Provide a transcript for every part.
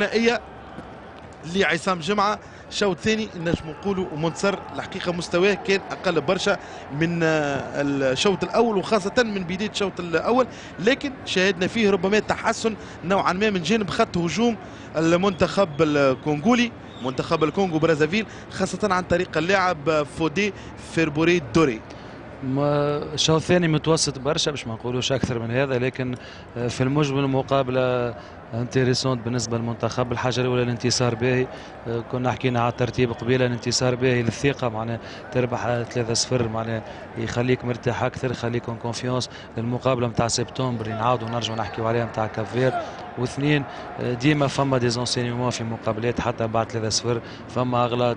ثنائيه لعصام جمعه. الشوط الثاني نجم نقولوا منتصر الحقيقه مستواه كان اقل برشا من الشوط الاول وخاصه من بدايه الشوط الاول، لكن شاهدنا فيه ربما تحسن نوعا ما من جانب خط هجوم المنتخب الكونغولي، منتخب الكونغو برازافيل، خاصه عن طريق اللاعب فودي فيربوري دوري. الشوط الثاني متوسط برشا باش ما نقولوش اكثر من هذا، لكن في المجمل مقابله انتريسونت بالنسبه للمنتخب. الحاجه الاولى الانتصار باهي، كنا حكينا على الترتيب قبيله، الانتصار باهي للثقه، معناها تربح 3-0 معناها يخليك مرتاح اكثر، يخليك اون كونفيونس. المقابله نتاع سبتمبر نعاودوا نرجعوا نحكيوا عليها نتاع كافير. واثنين، ديما فما ديزونسينيمون في مقابلات حتى بعد 3-0 فما اغلاط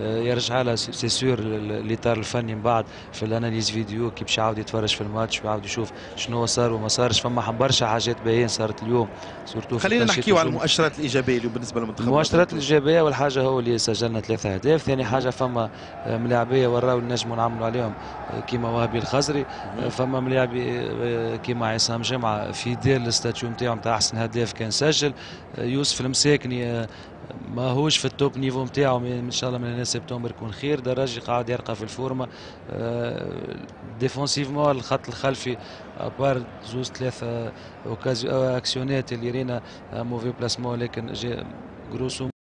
يرجع لها سي سور الاطار الفني من بعد في الاناليز فيديو كي باش يعاود يتفرج في الماتش ويعاود يشوف شنو صار وما صارش. فما برشا حاجات باهيين صارت اليوم سورتو. خلينا نحكيو على المؤشرات الايجابيه اللي بالنسبه للمنتخب. المؤشرات الايجابيه والحاجه هو اللي سجلنا 3 اهداف. ثاني حاجه فما ملاعبيه وراو نجموا نعملوا عليهم كيما وهبي الخزري. فما ملاعبي كيما عصام جمعه في دير الستاتيو نتاعو نتاع احسن هداف كان سجل. يوسف المساكني ماهوش في التوب نيفو نتاعو، ان شاء الله من هنا سبتمبر يكون خير. دراجي قاعد يرقى في الفورمه. ديفونسيفمون الخط الخلفي ابار زوز 3 اكسيونات اللي رينا موفي بلاسمون، لكن جي جروسو